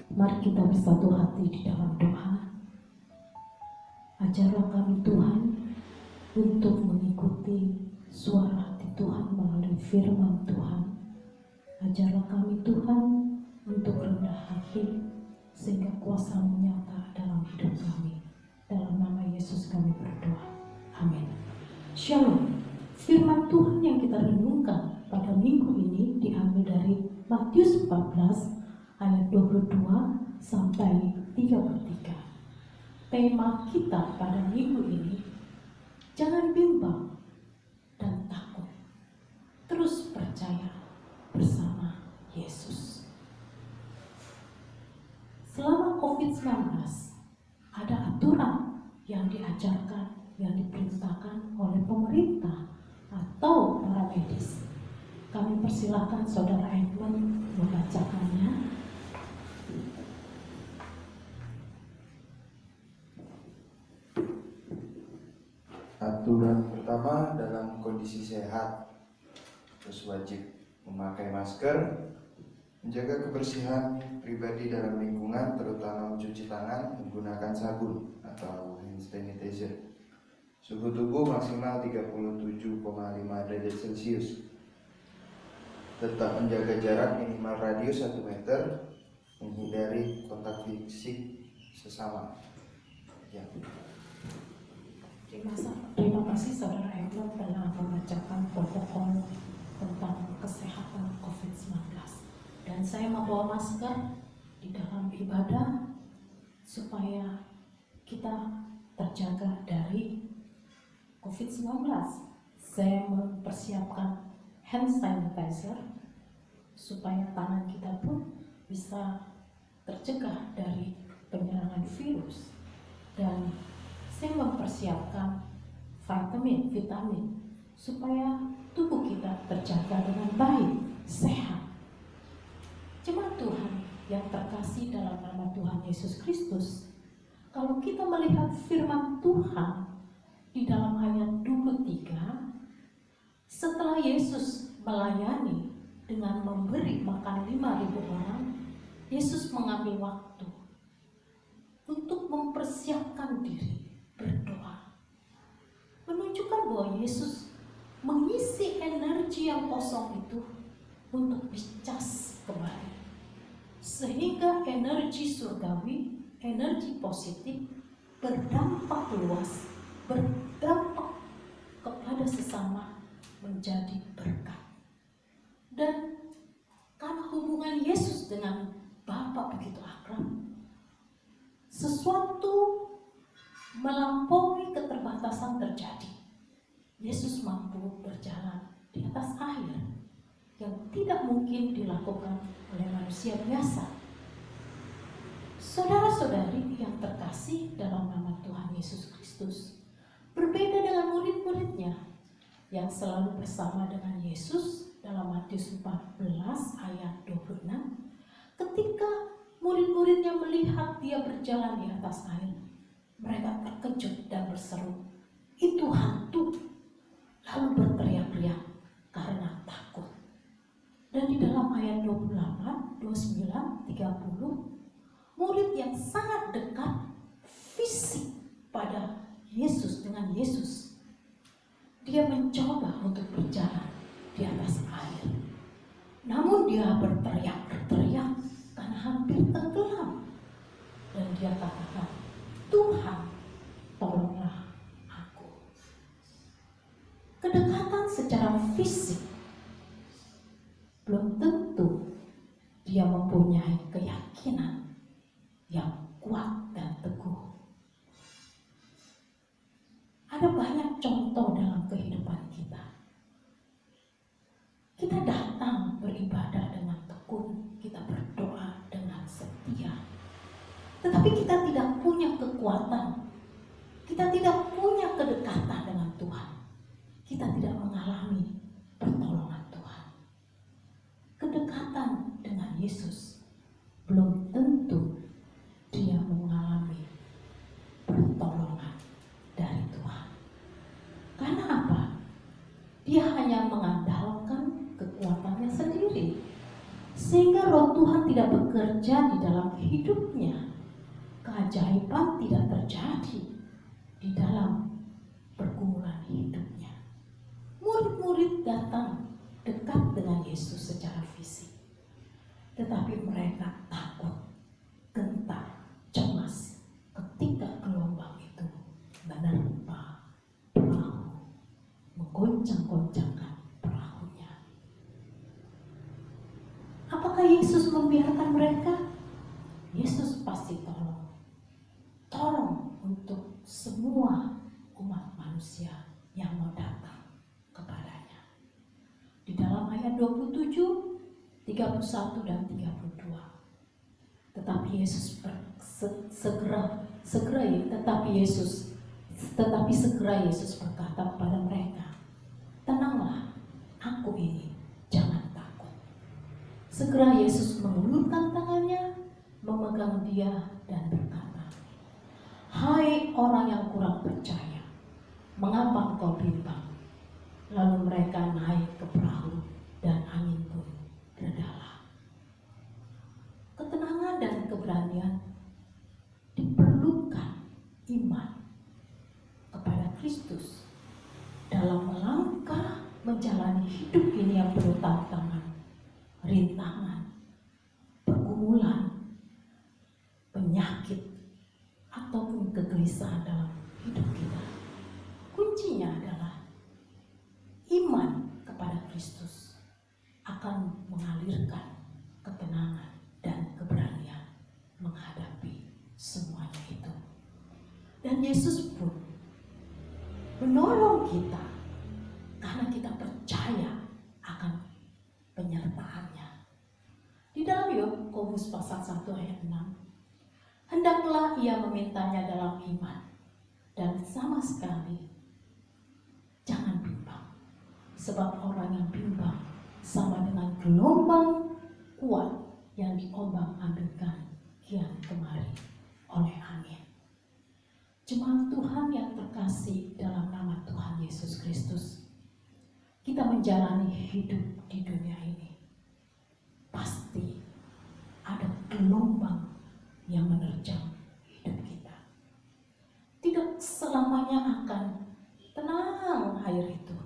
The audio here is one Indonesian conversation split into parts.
Mari kita bersatu hati di dalam doa. Ajarlah kami Tuhan untuk mengikuti suara hati Tuhan melalui firman Tuhan. Ajarlah kami Tuhan untuk rendah hati sehingga kuasa-Mu nyata dalam hidup kami. Dalam nama Yesus kami berdoa. Amin. Shalom. Firman Tuhan yang kita renungkan pada minggu ini diambil dari Matius 14 ayat 22 sampai 33. Tema kita pada minggu ini, jangan bimbang dan takut, terus percaya bersama Yesus. Selama COVID-19 ada aturan yang diajarkan, yang diperintahkan oleh pemerintah atau para medis. Kami persilahkan Saudara Edmund membacakannya. Aturan pertama, dalam kondisi sehat terus wajib memakai masker, menjaga kebersihan pribadi dalam lingkungan, terutama mencuci tangan menggunakan sabun atau hand sanitizer. Suhu tubuh maksimal 37,5 derajat Celcius. Tetap menjaga jarak minimal radius 1 meter, menghindari kontak fisik sesama. Ya. Terima kasih Saudara Edmund telah membacakan protokol tentang kesehatan COVID-19. Dan saya membawa masker di dalam ibadah supaya kita terjaga dari COVID-19. Saya mempersiapkan hand sanitizer supaya tangan kita pun bisa tercegah dari penyerangan virus. Dan saya mempersiapkan vitamin supaya tubuh kita terjaga dengan baik, sehat. Jemaat Tuhan yang terkasih dalam nama Tuhan Yesus Kristus, kalau kita melihat firman Tuhan di dalam ayat 23, setelah Yesus melayani dengan memberi makan 5.000 orang, Yesus mengambil waktu untuk mempersiapkan diri berdoa, menunjukkan bahwa Yesus mengisi energi yang kosong itu untuk dicas kembali, sehingga energi surgawi, energi positif berdampak luas, berdampak kepada sesama, menjadi berkat. Dan karena hubungan Yesus dengan Bapa begitu akrab, sesuatu melampaui keterbatasan terjadi. Yesus mampu berjalan di atas air yang tidak mungkin dilakukan oleh manusia biasa. Saudara-saudari yang terkasih dalam nama Tuhan Yesus Kristus, berbeda dengan murid-muridnya yang selalu bersama dengan Yesus dalam Matius 14 ayat 26. Ketika murid-muridnya melihat dia berjalan di atas air, mereka terkejut dan berseru, "Itu hantu!" Lalu berteriak-teriak karena takut. Dan di dalam ayat 28, 29, 30, murid yang sangat dekat fisik pada Yesus dengan Yesus, dia mencoba untuk berjalan di atas air. Namun dia berteriak-teriak karena hampir tenggelam. Dan dia katakan, "Tuhan, tolonglah aku." Kedekatan secara fisik belum tentu dia mempunyai keyakinan yang kuat dan teguh. Ada banyak contoh dalam kehidupan kita. Kita datang beribadah dengan tekun, kita berdoa dengan setia. Tetapi kita tidak punya kekuatan, kita tidak punya kedekatan dengan Tuhan. Kita tidak mengalami pertolongan Tuhan. Kedekatan dengan Yesus belum tentu dia mengalami pertolongan dari Tuhan. Karena apa? Dia hanya mengandalkan kekuatannya sendiri. sehingga roh Tuhan tidak bekerja di dalam hidupnya. Keajaiban tidak terjadi di dalam pergumulan hidupnya. Murid-murid datang dekat dengan Yesus secara fisik, tetapi mereka takut, gentar, cemas ketika gelombang itu menerpa perahu, menggoncang-goncangkan perahunya. Apakah Yesus membiarkan mereka? Yesus pasti tolong untuk semua umat manusia yang mau datang kepadanya. Di dalam ayat 27, 31 dan 32. Tetapi segera Yesus berkata kepada mereka, "Tenanglah, aku ini, jangan takut." Segera Yesus mengulurkan tangannya, memegang dia dan berkata, "Hai orang yang kurang percaya, mengapa engkau bimbang?" Lalu mereka naik ke perahu dan angin pun redalah. Ketenangan dan keberanian diperlukan iman kepada Kristus dalam melangkah menjalani hidup ini yang penuh tantangan, rintangan, pergumulan, penyakit, ataupun kegelisahan dalam hidup kita. Kuncinya adalah iman kepada Kristus akan mengalirkan ketenangan dan keberanian menghadapi semuanya itu. Dan Yesus pun menolong kita karena kita percaya akan penyertaannya. Di dalam Yakobus pasal 1 ayat 6, hendaklah ia memintanya dalam iman dan sama sekali jangan bimbang. Sebab orang yang bimbang sama dengan gelombang kuat yang diombang-ambingkan kian kemari oleh angin. Jemaat Tuhan yang terkasih dalam nama Tuhan Yesus Kristus, kita menjalani hidup di dunia ini pasti ada gelombang yang menerjang hidup kita. Tidak selamanya akan tenang air itu,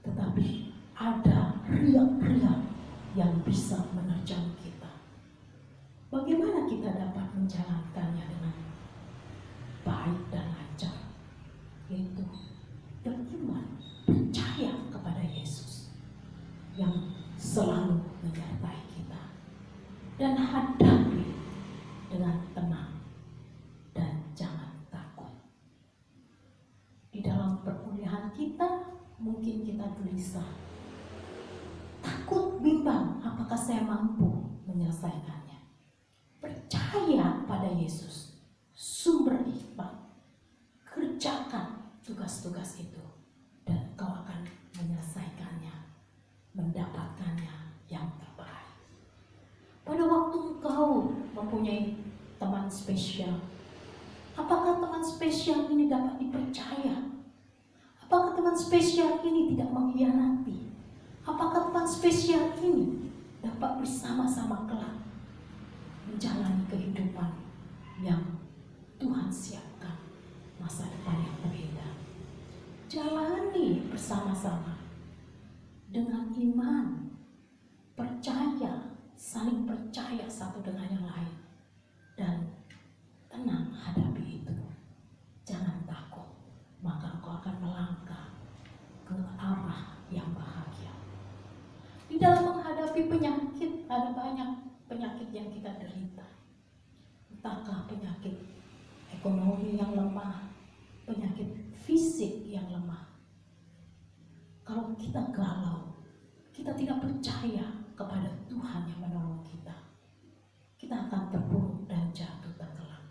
tetapi ada riak-riak yang bisa menerjang kita. Bagaimana kita dapat menjalankannya dengan baik dan lancar? Yaitu beriman, percaya kepada Yesus yang selalu menyertai kita, dan hadapi dengan tenang dan jangan takut. Di dalam perkuliahan kita mungkin kita gelisah, takut, bimbang, apakah saya mampu menyelesaikannya? Percaya pada Yesus, sumber hikmat. Kerjakan tugas-tugas itu dan kau akan menyelesaikannya, mendapatkannya yang terbaik. Pada waktu engkau mempunyai teman spesial, apakah teman spesial ini dapat dipercaya? Apakah teman spesial ini tidak mengkhianati? Apakah teman spesial ini dapat bersama-sama kelak menjalani kehidupan yang Tuhan siapkan, masa depan yang berbeda? Jalani bersama-sama dengan iman, percaya, saling percaya satu dengan yang lain, dan tenang hadapi itu. Jangan takut, maka engkau akan melangkah ke arah yang bahagia. Di dalam menghadapi penyakit, ada banyak penyakit yang kita derita. Entahkah penyakit ekonomi yang lemah, penyakit fisik yang lemah. Kalau kita galau, kita tidak percaya kepada Tuhan yang menolong kita, kita akan terpuruk dan jatuh tenggelam.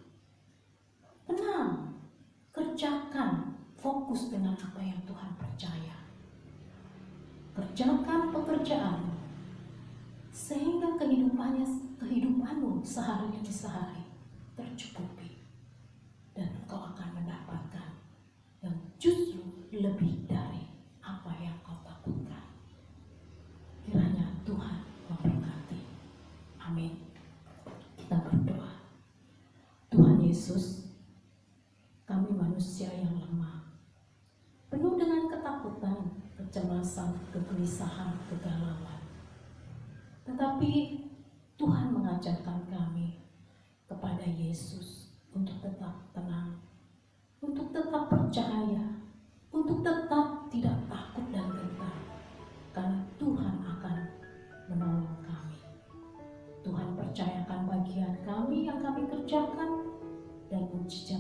Tenang, kerjakan, fokus dengan apa yang Tuhan percaya. Kerjakan pekerjaanmu sehingga kehidupanmu sehari demi sehari tercukupi, dan engkau akan mendapatkan yang justru lebih dari apa yang kau takutkan. Kiranya Tuhan memberkati. Yesus, kami manusia yang lemah, penuh dengan ketakutan, kecemasan, kegelisahan, kegalauan. Tetapi Tuhan mengajarkan kami kepada Yesus untuk tetap tenang, untuk tetap percaya, untuk tetap tidak takut dan gentar, karena Tuhan akan menolong kami. Tuhan percayakan bagian kami yang kami kerjakan, dan mujizat